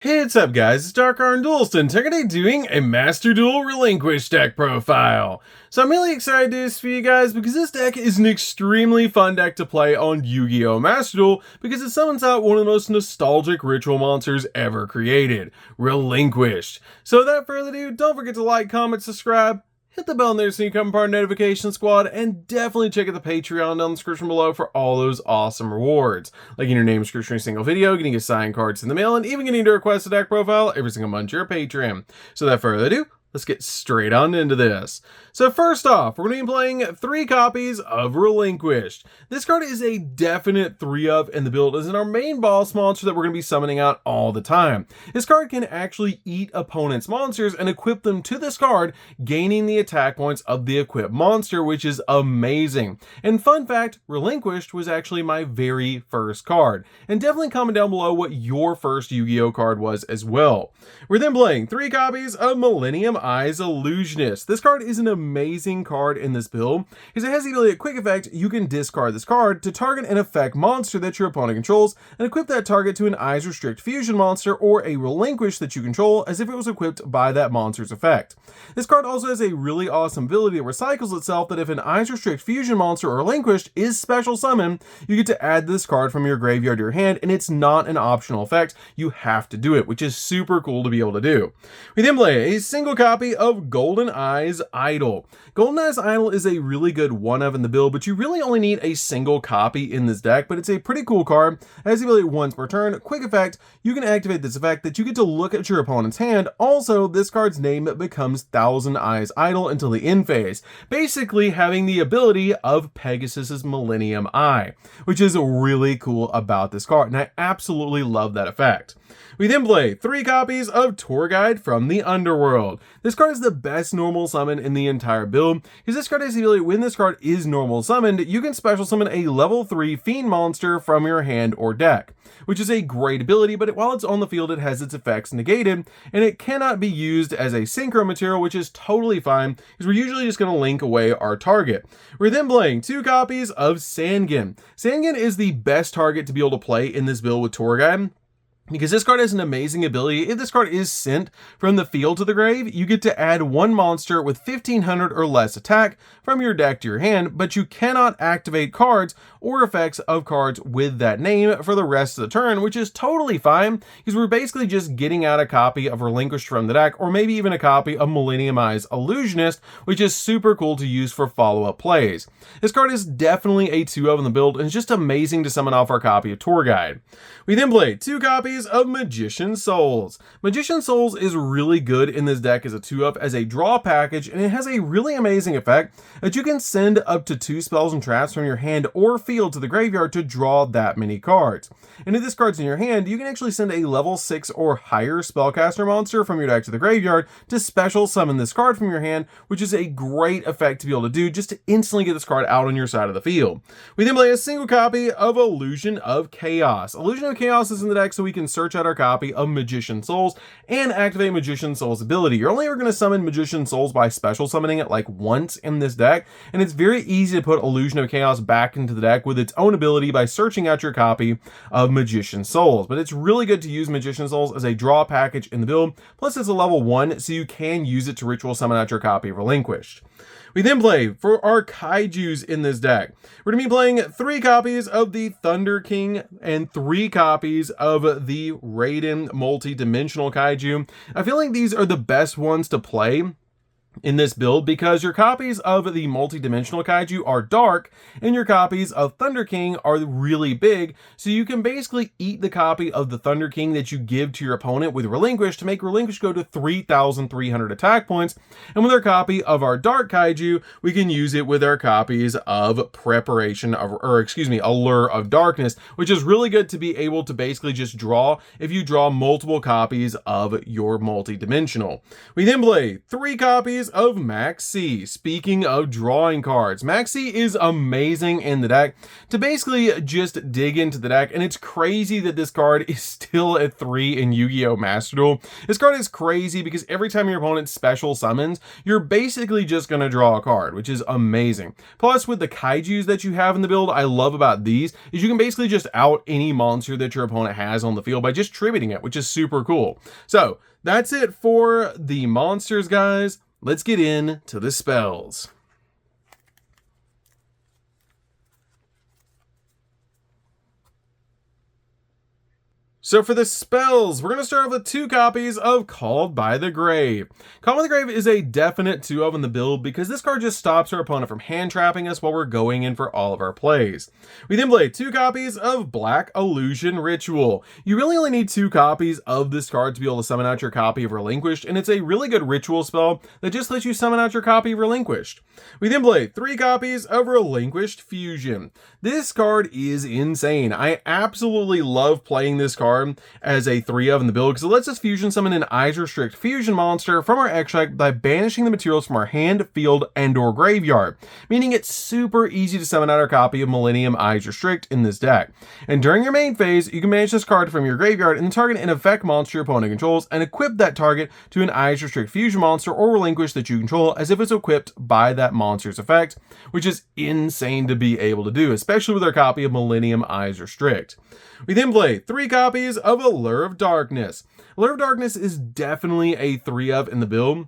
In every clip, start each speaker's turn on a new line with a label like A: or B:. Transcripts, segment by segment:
A: Hey, what's up guys, it's DarkArmedDuelist, and today doing a Master Duel Relinquished deck profile. So I'm really excited to do this for you guys because this deck is an extremely fun deck to play on Yu-Gi-Oh! Master Duel because it summons out one of the most nostalgic ritual monsters ever created, Relinquished. So without further ado, don't forget to like, comment, subscribe, hit the bell in there so you become part of the notification squad, and definitely check out the Patreon down in the description below for all those awesome rewards, like getting your name description in a single video, getting a signed cards in the mail, and even getting to request a deck profile every single month to your Patreon. So without further ado, let's get straight on into this. So first off, we're going to be playing 3 copies of Relinquished. This card is a definite 3 of in the build as in our main boss monster that we're going to be summoning out all the time. This card can actually eat opponents' monsters and equip them to this card, gaining the attack points of the equipped monster, which is amazing. And fun fact, Relinquished was actually my very first card. And definitely comment down below what your first Yu-Gi-Oh card was as well. We're then playing 3 copies of Millennium Eyes Illusionist. This card is an amazing card in this build because it has the ability, a quick effect, you can discard this card to target an effect monster that your opponent controls and equip that target to an Eyes Restrict fusion monster or a Relinquish that you control as if it was equipped by that monster's effect. This card also has a really awesome ability that recycles itself, that if an Eyes Restrict fusion monster or Relinquished is special summoned, you get to add this card from your graveyard to your hand, and it's not an optional effect, you have to do it, which is super cool to be able to do. We then play a single copy of Golden Eyes Idol. Golden Eyes Idol is a really good one of in the build, but you really only need a single copy in this deck, but it's a pretty cool card. It has the ability once per turn, quick effect, you can activate this effect that you get to look at your opponent's hand. Also, this card's name becomes Thousand Eyes Idol until the end phase, basically having the ability of Pegasus's Millennium Eye, which is really cool about this card, and I absolutely love that effect. We then play 3 copies of Tour Guide from the Underworld. This card is the best normal summon in the entire build, because this card has the ability, when this card is normal summoned, you can special summon a level 3 Fiend monster from your hand or deck, which is a great ability, but while it's on the field, it has its effects negated, and it cannot be used as a synchro material, which is totally fine, because we're usually just going to link away our target. We're then playing 2 copies of Sangan. Sangan is the best target to be able to play in this build with Tour Guide, because this card has an amazing ability. If this card is sent from the field to the grave, you get to add 1 monster with 1500 or less attack from your deck to your hand, but you cannot activate cards or effects of cards with that name for the rest of the turn, which is totally fine, because we're basically just getting out a copy of Relinquished from the deck, or maybe even a copy of Millennium Eyes Illusionist, which is super cool to use for follow-up plays. This card is definitely a 2 of in the build, and it's just amazing to summon off our copy of Tour Guide. We then play 2 copies of Magician Souls. Magician Souls is really good in this deck as a 2-up, as a draw package, and it has a really amazing effect that you can send up to 2 spells and traps from your hand or field to the graveyard to draw that many cards. And if this card's in your hand, you can actually send a level 6 or higher spellcaster monster from your deck to the graveyard to special summon this card from your hand, which is a great effect to be able to do just to instantly get this card out on your side of the field. We then play a single copy of Illusion of Chaos. Illusion of Chaos is in the deck so we can search out our copy of Magician Souls and activate Magician Souls ability. You're only ever going to summon Magician Souls by special summoning it like once in this deck, and it's very easy to put Illusion of Chaos back into the deck with its own ability by searching out your copy of Magician Souls. But it's really good to use Magician Souls as a draw package in the build, plus it's a level 1, so you can use it to ritual summon out your copy of Relinquished. We then play for our kaijus in this deck. We're going to be playing 3 copies of the Thunder King and 3 copies of the Raiden multi-dimensional kaiju. I feel like these are the best ones to play in this build because your copies of the multi-dimensional kaiju are dark and your copies of Thunder King are really big, so you can basically eat the copy of the Thunder King that you give to your opponent with Relinquish to make Relinquish go to 3,300 attack points, and with our copy of our dark kaiju, we can use it with our copies of Preparation of, Allure of Darkness, which is really good to be able to basically just draw if you draw multiple copies of your multi-dimensional. We then play 3 copies copies of Maxi. Speaking of drawing cards, Maxi is amazing in the deck to basically just dig into the deck, and it's crazy that this card is still at 3 in Yu-Gi-Oh! Master Duel. This card is crazy because every time your opponent special summons, you're basically just going to draw a card, which is amazing. Plus, with the kaijus that you have in the build, I love about these is you can basically just out any monster that your opponent has on the field by just tributing it, which is super cool. So that's it for the monsters, guys. Let's get into the spells. So for the spells, we're going to start off with 2 copies of Called by the Grave. Called by the Grave is a definite 2-of in the build because this card just stops our opponent from hand trapping us while we're going in for all of our plays. We then play 2 copies of Black Illusion Ritual. You really only need 2 copies of this card to be able to summon out your copy of Relinquished, and it's a really good ritual spell that just lets you summon out your copy of Relinquished. We then play 3 copies of Relinquished Fusion. This card is insane. I absolutely love playing this card as a 3-of in the build because it lets us fusion summon an Eyes Restrict fusion monster from our extract by banishing the materials from our hand, field, and or graveyard, meaning it's super easy to summon out our copy of Millennium Eyes Restrict in this deck. And during your main phase, you can banish this card from your graveyard and target an effect monster your opponent controls and equip that target to an Eyes Restrict fusion monster or Relinquish that you control as if it's equipped by that monster's effect, which is insane to be able to do, especially with our copy of Millennium Eyes Restrict. We then play 3 copies of Allure of Darkness. Allure of Darkness is definitely a 3-of in the build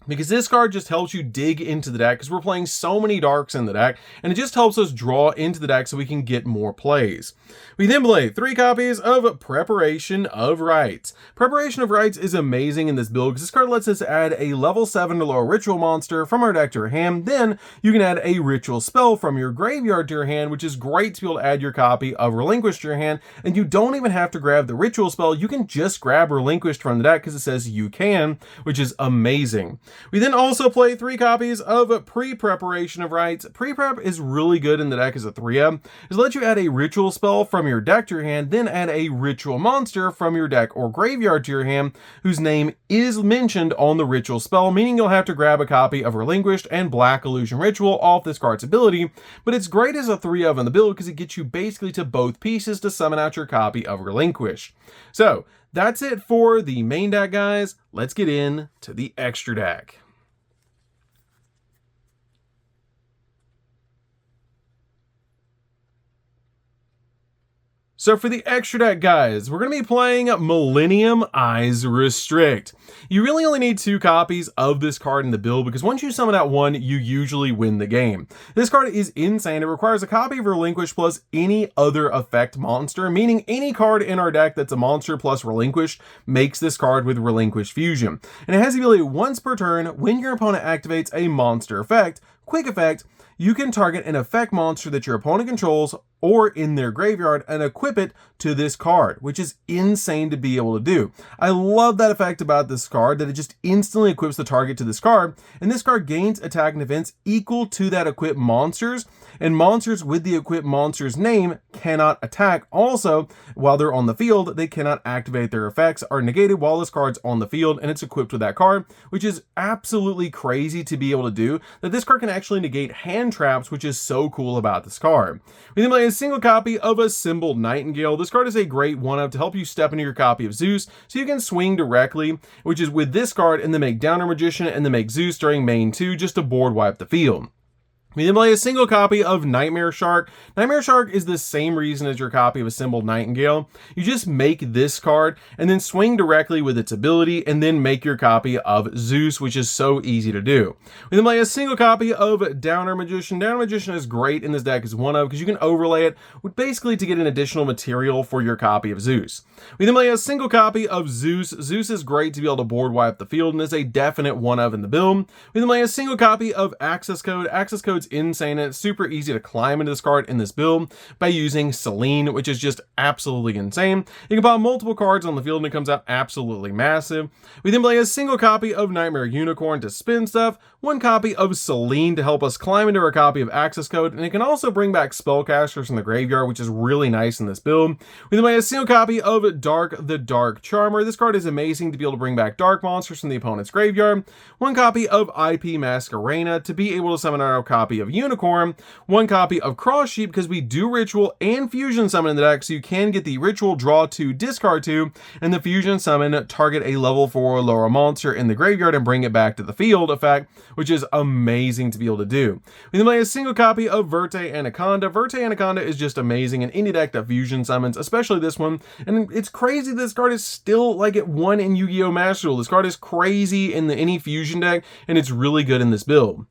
A: because this card just helps you dig into the deck because we're playing so many darks in the deck, and it just helps us draw into the deck so we can get more plays. We then play 3 copies of Preparation of Rites. Preparation of Rites is amazing in this build because this card lets us add a level 7 or lower ritual monster from our deck to our hand. Then you can add a ritual spell from your graveyard to your hand, which is great to be able to add your copy of Relinquished to your hand, and you don't even have to grab the ritual spell. You can just grab Relinquished from the deck because it says you can, which is amazing. We then also play 3 copies of Pre-Preparation of Rites. Pre-Prep is really good in the deck as a 3-of. It lets you add a ritual spell from your deck to your hand, then add a ritual monster from your deck or graveyard to your hand, whose name is mentioned on the ritual spell, meaning you'll have to grab a copy of Relinquished and Black Illusion Ritual off this card's ability, but it's great as a 3-of in the build because it gets you basically to both pieces to summon out your copy of Relinquished. So that's it for the main deck, guys. Let's get into the extra deck. So for the extra deck, guys, we're going to be playing Millennium Eyes Restrict. You really only need 2 copies of this card in the build because once you summon out 1, you usually win the game. This card is insane. It requires a copy of Relinquish plus any other effect monster, meaning any card in our deck that's a monster plus Relinquished makes this card with Relinquish Fusion. And it has the ability once per turn, when your opponent activates a monster effect, quick effect, you can target an effect monster that your opponent controls or in their graveyard and equip it to this card, which is insane to be able to do. I love that effect about this card, that it just instantly equips the target to this card, and this card gains attack and defense equal to that equipped monsters, and monsters with the equipped monster's name cannot attack. Also, while they're on the field, they cannot activate. Their effects are negated while this card's on the field and it's equipped with that card, which is absolutely crazy to be able to do, that this card can actually negate hand traps, which is so cool about this card. We then play a single copy of Assembled Nightingale. This card is a great 1-of to help you step into your copy of Zeus so you can swing directly, which is with this card, and then make Downer Magician and then make Zeus during main 2 just to board wipe the field. We then play a single copy of Nightmare Shark. Nightmare Shark is the same reason as your copy of Assembled Nightingale. You just make this card and then swing directly with its ability and then make your copy of Zeus, which is so easy to do. We then play a single copy of Downer Magician. Downer Magician is great in this deck as 1-of because you can overlay it with basically to get an additional material for your copy of Zeus. We then play a single copy of Zeus. Zeus is great to be able to board wipe the field and is a definite 1-of in the build. We then play a single copy of Access Code. Access Code's it's insane, and it's super easy to climb into this card in this build by using Celine, which is just absolutely insane. You can pop multiple cards on the field and it comes out absolutely massive. We then play a single copy of Nightmare Unicorn to spin stuff, one copy of Celine to help us climb into our copy of Access Code, and it can also bring back spellcasters from the graveyard, which is really nice in this build. We then play a single copy of Dark the Dark Charmer. This card is amazing to be able to bring back dark monsters from the opponent's graveyard. One copy of IP Masquerena to be able to summon our copy of Unicorn. One copy of Cross Sheep because we do Ritual and Fusion Summon in the deck, so you can get the Ritual, draw 2, discard 2, and the Fusion Summon, target a level 4 or lower monster in the graveyard and bring it back to the field effect, which is amazing to be able to do. We then play a single copy of Verte Anaconda. Verte Anaconda is just amazing in any deck that Fusion summons, especially this one, and it's crazy this card is still like at 1 in Yu-Gi-Oh! Master Duel. This card is crazy in any Fusion deck, and it's really good in this build.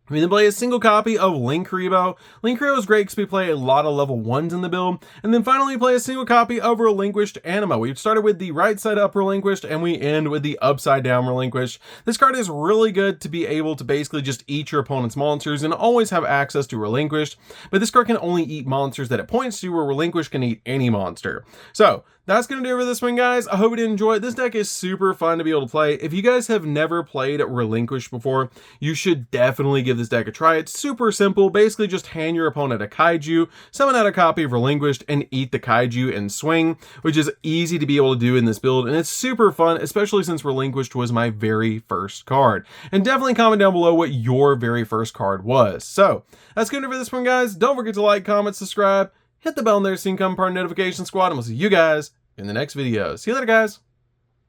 A: We then play a single copy of Linkuriboh. Linkuriboh is great because we play a lot of level 1s in the build. And then finally play a single copy of Relinquished Anima. We started with the right side up Relinquished and we end with the upside down Relinquished. This card is really good to be able to basically just eat your opponent's monsters and always have access to Relinquished. But this card can only eat monsters that it points to, where Relinquished can eat any monster. So that's going to do it for this one, guys. I hope you did enjoy it. This deck is super fun to be able to play. If you guys have never played Relinquished before, you should definitely give this deck a try. It's super simple. Basically, just hand your opponent a Kaiju, summon out a copy of Relinquished, and eat the Kaiju and swing, which is easy to be able to do in this build, and it's super fun, especially since Relinquished was my very first card. And definitely comment down below what your very first card was. So, that's going to do it for this one, guys. Don't forget to like, comment, subscribe, hit the bell in there so you can become part of the notification squad, and we'll see you guys in the next video. See you later, guys.